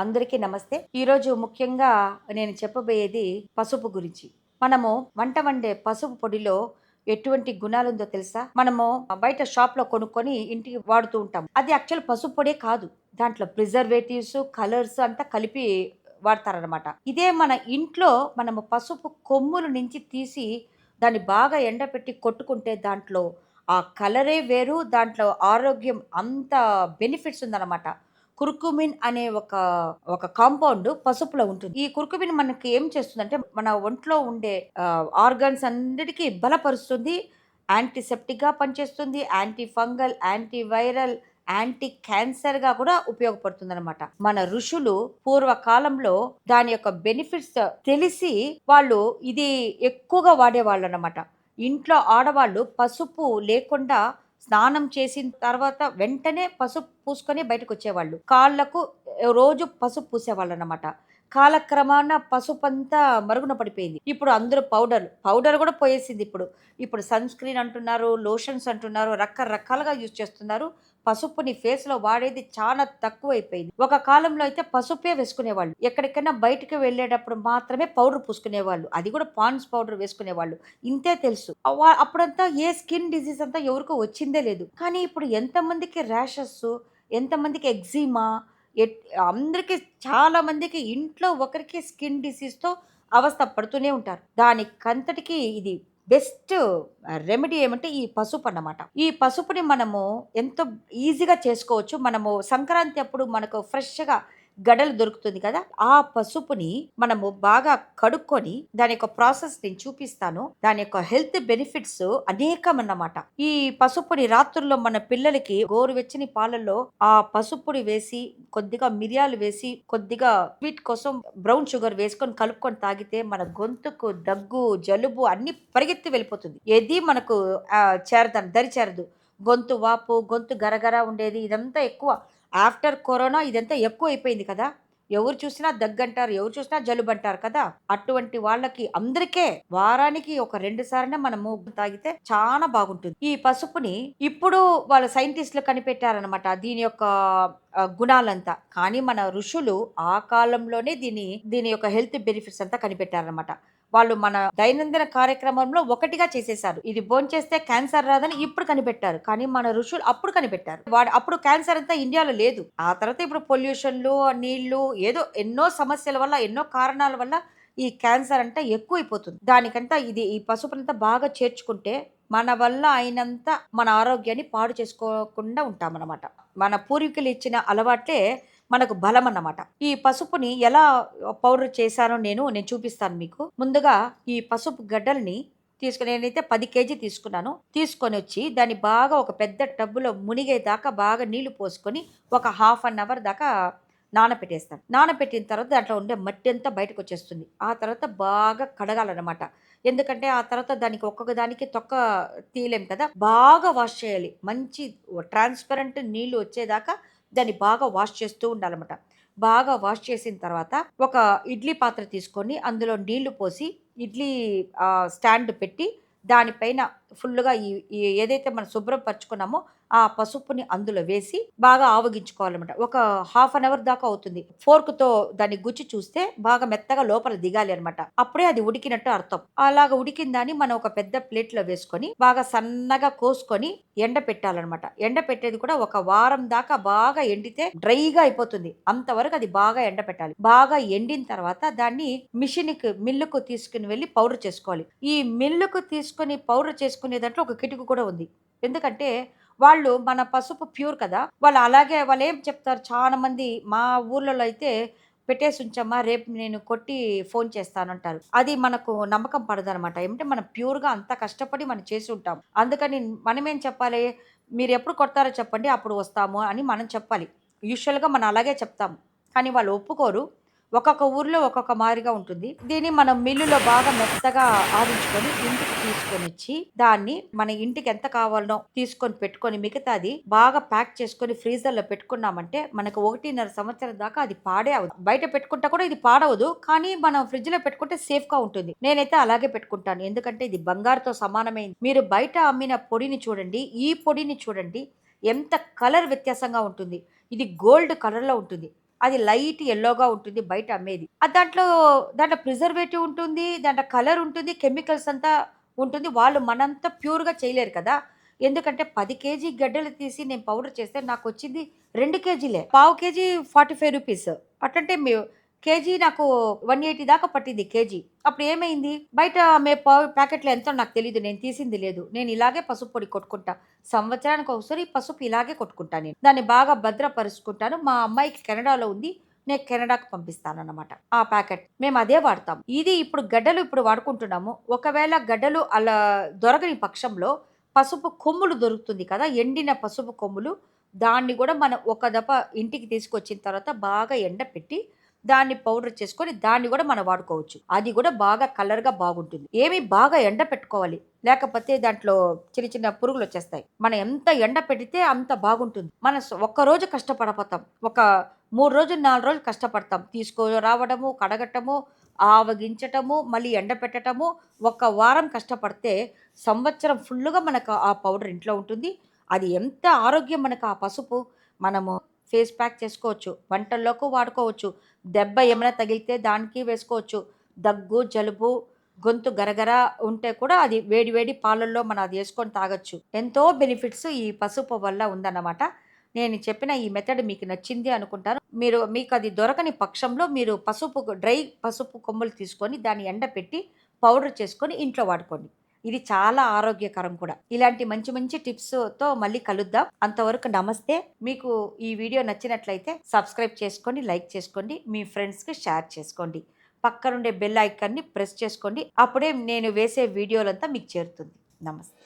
అందరికీ నమస్తే. ఈరోజు ముఖ్యంగా నేను చెప్పబోయేది పసుపు గురించి. మనము వంట వండే పసుపు పొడిలో ఎటువంటి గుణాలుందో తెలుసా? మనము బయట షాప్‌లో కొనుక్కొని ఇంటికి వాడుతూ ఉంటాం. అది యాక్చువల్ పసుపు పొడే కాదు. దాంట్లో ప్రిజర్వేటివ్స్, కలర్స్ అంతా కలిపి వాడతారనమాట. ఇదే మన ఇంట్లో మనము పసుపు కొమ్ముల నుంచి తీసి దాన్ని బాగా ఎండపెట్టి కొట్టుకుంటే దాంట్లో ఆ కలరే వేరు. దాంట్లో ఆరోగ్యం అంత బెనిఫిట్స్ ఉందనమాట. కుర్కుమిన్ అనే ఒక కాంపౌండ్ పసుపులో ఉంటుంది. ఈ కుర్కుమిన్ మనకి ఏం చేస్తుందంటే, మన ఒంట్లో ఉండే ఆర్గాన్స్ అన్నిటికి బలపరుస్తుంది. యాంటీసెప్టిక్‌గా పనిచేస్తుంది. Anti fungal, anti viral, anti క్యాన్సర్‌గా కూడా ఉపయోగపడుతుందనమాట. మన ఋషులు పూర్వకాలంలో దాని యొక్క బెనిఫిట్స్ తెలిసి వాళ్ళు ఇది ఎక్కువగా వాడేవాళ్ళనమాట. ఇంట్లో ఆడవాళ్ళు పసుపు లేకుండా స్నానం చేసిన తర్వాత వెంటనే పసుపు పూసుకొని బయటకొచ్చేవాళ్ళు. కాళ్ళకు రోజు పసుపు పూసేవాళ్ళనమాట. కాలక్రమాన పసుపంతా మరుగున పడిపోయింది. ఇప్పుడు అందరూ పౌడర్ గూడా పోయేసిందిప్పుడు. ఇప్పుడు సన్ స్క్రీన్ అంటున్నారు, లోషన్స్ అంటున్నారు, రకరకాలుగా యూజ్ చేస్తున్నారు. పసుపుని ఫేస్‌లో వాడేది చాలా తక్కువైపోయింది. ఒక కాలంలో అయితే పసుపే వేసుకునేవాళ్ళు. ఎక్కడికైనా బయటికి వెళ్ళేటప్పుడు మాత్రమే పౌడర్ పూసుకునేవాళ్ళు. అది కూడా పాండ్స్ పౌడర్ వేసుకునేవాళ్ళు. ఇంతే తెలుసు. అప్పుడంతా ఏ స్కిన్ డిసీజ్ అంతా ఎవరికో వచ్చిందే లేదు. కానీ ఇప్పుడు ఎంతమందికి ర్యాషెస్, ఎంతమందికి ఎగ్జిమా, ఎట్ అందరికి చాలా మందికి ఇంట్లో ఒకరికి స్కిన్ డిసీజ్‌తో అవస్థ పడుతూనే ఉంటారు. దానికంతటికి ఇది బెస్ట్ రెమెడీ ఏమంటే ఈ పసుపన్నమాట. ఈ పసుపుని మనము ఎంతో ఈజీగా చేసుకోవచ్చు. మనము సంక్రాంతి అప్పుడు మనకు ఫ్రెష్‌గా గడలు దొరుకుతుంది కదా! ఆ పసుపుని మనము బాగా కడుక్కొని దాని యొక్క ప్రాసెస్ నేను చూపిస్తాను. దాని యొక్క హెల్త్ బెనిఫిట్స్ అనేకమన్నమాట. ఈ పసుపుని రాత్రుల్లో మన పిల్లలకి గోరువెచ్చని పాలల్లో ఆ పసుపుని వేసి, కొద్దిగా మిరియాలు వేసి, కొద్దిగా స్వీట్ కోసం బ్రౌన్ షుగర్ వేసుకొని కలుపుకొని తాగితే మన గొంతుకు దగ్గు, జలుబు అన్నీ పరిగెత్తి వెళ్ళిపోతుంది. ఏది మనకు దరి చేరదు. గొంతు వాపు, గొంతు గరగర ఉండేది ఇదంతా ఎక్కువ. ఆఫ్టర్ కరోనా ఇదంతా ఎక్కువైపోయింది కదా! ఎవరు చూసినా దగ్గంటారు. ఎవరు చూసినా జలుబంటారు కదా! అటువంటి వాళ్ళకి అందరికే వారానికి ఒక 2 సార్లైనా మనము తాగితే చానా బాగుంటుంది. ఈ పసుపుని ఇప్పుడు వాళ్ళ సైంటిస్ట్‌లు కనిపెట్టారనమాట. దీని యొక్క గుణాలంతా. కానీ మన ఋషులు ఆ కాలంలోనే దీని యొక్క హెల్త్ బెనిఫిట్స్ అంతా కనిపెట్టారనమాట. వాళ్ళు మన దైనందిన కార్యక్రమంలో ఒకటిగా చేసేసారు. ఇది భోంచేస్తే క్యాన్సర్ రాదని ఇప్పుడు కనిపెట్టారు. కానీ మన ఋషులు అప్పుడు కనిపెట్టారు. అప్పుడు క్యాన్సర్ అంతా ఇండియాలో లేదు. ఆ తర్వాత ఇప్పుడు పొల్యూషన్‌లు, నీళ్లు ఏదో ఎన్నో సమస్యల వల్ల, ఎన్నో కారణాల వల్ల ఈ క్యాన్సర్ అంతా ఎక్కువైపోతుంది. దానికంతా ఈ పసుపునంతా బాగా చేర్చుకుంటే మన వల్ల అయినంత మన ఆరోగ్యాన్ని పాడు చేసుకోకుండా ఉంటామన్నమాట. మన పూర్వీకులు ఇచ్చిన అలవాటే మనకు బలమన్నమాట. ఈ పసుపుని ఎలా పౌడర్ చేశానో నేను చూపిస్తాను మీకు. ముందుగా ఈ పసుపు గడ్డల్ని నేనైతే 10 కేజీ తీసుకున్నాను. తీసుకొనొచ్చి దాన్ని బాగా ఒక పెద్ద టబ్బులో మునిగేదాకా బాగా నీళ్లు పోసుకొని ఒక హాఫ్ అన్ అవర్ దాకా నానపెట్టేస్తాను. నానపెట్టిన తర్వాత దాంట్లో ఉండే మట్టి అంతా బయటకొచ్చేస్తుంది. ఆ తర్వాత బాగా కడగాలనమాట. ఎందుకంటే ఆ తర్వాత దానికి ఒక్కొక్క దానికి తొక్క తీయలేం కదా! బాగా వాష్ చేయాలి. మంచి ట్రాన్స్‌పరెంట్ నీళ్లు వచ్చేదాకా దాన్ని బాగా వాష్ చేస్తూ ఉండాలన్నమాట. బాగా వాష్ చేసిన తర్వాత ఒక ఇడ్లీ పాత్ర తీసుకొని అందులో నీళ్లు పోసి ఇడ్లీ స్టాండ్ పెట్టి దానిపైన ఫుల్లుగా ఏదైతే మనం శుభ్రపరచుకున్నామో ఆ పసుపుని అందులో వేసి బాగా ఆవగించుకోవాలన్నమాట. ఒక హాఫ్ అన్ అవర్ దాకా అవుతుంది. ఫోర్క్‌తో దాన్ని గుచ్చి చూస్తే బాగా మెత్తగా లోపల దిగాలి అన్నమాట. అప్పుడే అది ఉడికినట్టు అర్థం. అలాగ ఉడికిన దాన్ని మనం ఒక పెద్ద ప్లేట్‌లో వేసుకొని బాగా సన్నగా కోసుకొని ఎండపెట్టాలన్నమాట. ఎండపెట్టేది కూడా ఒక వారం దాకా బాగా ఎండితే డ్రైగా అయిపోతుంది. అంతవరకు అది బాగా ఎండపెట్టాలి. బాగా ఎండిన తర్వాత దాన్ని మిల్లుకు తీసుకొని వెళ్లి పౌడర్ చేసుకోవాలి. ఈ మిల్లుకు తీసుకొని పౌడర్ చేసుకునే దాంట్లో ఒక కిటుకు కూడా ఉంది. ఎందుకంటే వాళ్ళు మన పసుపు ప్యూర్ కదా! వాళ్ళేం చెప్తారు చాలా మంది మా ఊర్లలో అయితే పెట్టేసుంచమ్మా రేపు నేను కొట్టి ఫోను చేస్తానంటారు. అది మనకు నమ్మకం పడదనమాట. ఏమంటే మనం ప్యూర్‌గా అంత కష్టపడి మనం చేసుంటాం. అందుకని మనమేం చెప్పాలి, మీరెప్పుడు కొడతారో చెప్పండి అప్పుడు వస్తాము అని మనం చెప్పాలి. యూజువల్‌గా మనం అలాగే చెప్తాం. కానీ వాళ్ళు ఒప్పుకోరు. ఒక్కొక్క ఊర్లో ఒక్కొక్క మాదిరిగా ఉంటుంది. దీన్ని మనం మిల్లులో బాగా మెత్తగా ఆడించుకొని ఇంటికి తీసుకొనొచ్చి, దాన్ని మన ఇంటికి ఎంత కావాలనో తీసుకొని పెట్టుకొని మిగతాది బాగా ప్యాక్ చేసుకొని ఫ్రీజర్‌లో పెట్టుకున్నామంటే మనకు 1.5 సంవత్సరం దాకా అది పాడే అవ్వదు. బయట పెట్టుకుంటా కూడా ఇది పాడవదు. కానీ మనం ఫ్రిడ్జ్‌లో పెట్టుకుంటే సేఫ్‌గా ఉంటుంది. నేనైతే అలాగే పెట్టుకుంటాను. ఎందుకంటే ఇది బంగారుతో సమానమైంది. మీరు బయట అమ్మిన పొడిని చూడండి, ఈ పొడిని చూడండి ఎంత కలర్ వ్యత్యాసంగా ఉంటుంది. ఇది గోల్డ్ కలర్‌లో ఉంటుంది. అది లైట్ యెల్లోగా ఉంటుంది బయట అమ్మేది. దాంట్లో దాంట్లో ప్రిజర్వేటివ్ ఉంటుంది, దాంట్లో కలర్ ఉంటుంది, కెమికల్స్ అంతా ఉంటుంది. వాళ్ళు మనంత ప్యూర్‌గా చేయలేరు కదా! ఎందుకంటే 10 కేజీ గడ్డలు తీసి నేను పౌడర్ చేస్తే నాకొచ్చింది 2 కేజీలే. పావు కేజీ రూ. 45. అట్టంటే కేజీ నాకు 180 దాకా పట్టింది కేజీ. అప్పుడు ఏమైంది? బయట అమ్మే ప్యాకెట్‌లో ఎంతో నాకు తెలీదు. నేను తీసింది లేదు. నేను ఇలాగే పసుపు పొడి కొట్టుకుంటా. సంవత్సరానికి ఒకసారి పసుపు ఇలాగే కొట్టుకుంటా నేను. దాన్ని బాగా భద్రపరుచుకుంటాను. మా అమ్మాయికి కెనడాలో ఉంది. నేను కెనడాకి పంపిస్తానన్నమాట ఆ ప్యాకెట్. మేము అదే వాడతాం. ఇది ఇప్పుడు గడ్డలు ఇప్పుడు వాడుకుంటున్నాము. ఒకవేళ గడ్డలు అలా దొరకని పక్షంలో పసుపు కొమ్ములు దొరుకుతుంది కదా! ఎండిన పసుపు కొమ్ములు. దాన్ని గూడా మనం ఒక దఫా ఇంటికి తీసుకొచ్చిన తర్వాత బాగా ఎండపెట్టి, దాన్ని పౌడర్ చేసుకొని దాన్ని గూడా మనం వాడుకోవచ్చు. అది గూడా బాగా కలర్‌గా బాగుంటుంది. బాగా ఎండపెట్టుకోవాలి. లేకపోతే దాంట్లో చిన్న చిన్న పురుగులొచ్చేస్తాయి. మనం ఎంత ఎండ పెడితే అంత బాగుంటుంది. మనం ఒక్కరోజు కష్టపడిపోతాం. ఒక 3 రోజులు, 4 రోజులు కష్టపడతాం. తీసుకురావడము, కడగటము, ఆవగించటము, మళ్ళీ ఎండపెట్టటము. ఒక వారం కష్టపడితే సంవత్సరం ఫుల్లుగా మనకు ఆ పౌడర్ ఇంట్లో ఉంటుంది. అది ఎంత ఆరోగ్యం మనకు ఆ పసుపు. మనము ఫేస్ ప్యాక్ చేసుకోవచ్చు. వంటల్లోకి వాడుకోవచ్చు. దెబ్బ ఏమైనా తగిలితే దానికి వేసుకోవచ్చు. దగ్గు, జలుబు, గొంతు గరగర ఉంటే కూడా అది వేడి వేడి పాలల్లో మనం అది యేసుకొని తాగొచ్చు. ఎంతో బెనిఫిట్స్ ఈ పసుపు వల్ల ఉందన్నమాట. నేను చెప్పిన ఈ మెథడ్ మీకు నచ్చింది అనుకుంటాను. మీకది దొరకని పక్షంలో మీరు డ్రై పసుపు కొమ్ములు తీసుకొని దాన్ని ఎండపెట్టి పౌడర్ చేసుకొని ఇంట్లో వాడుకోండి. ఇది చాలా ఆరోగ్యకరం కూడా. ఇలాంటి మంచి మంచి టిప్స్‌తో మళ్ళీ కలుద్దాం. అంతవరకు నమస్తే. మీకు ఈ వీడియో నచ్చినట్లయితే సబ్స్క్రైబ్ చేసుకోండి, లైక్ చేసుకోండి, మీ ఫ్రెండ్స్‌కి షేర్ చేసుకోండి. పక్కనుండే బెల్ ఐకాన్‌ని ప్రెస్ చేసుకోండి. అప్పుడే నేను వేసే వీడియోలంతా మీకు చేరుతుంది. నమస్తే.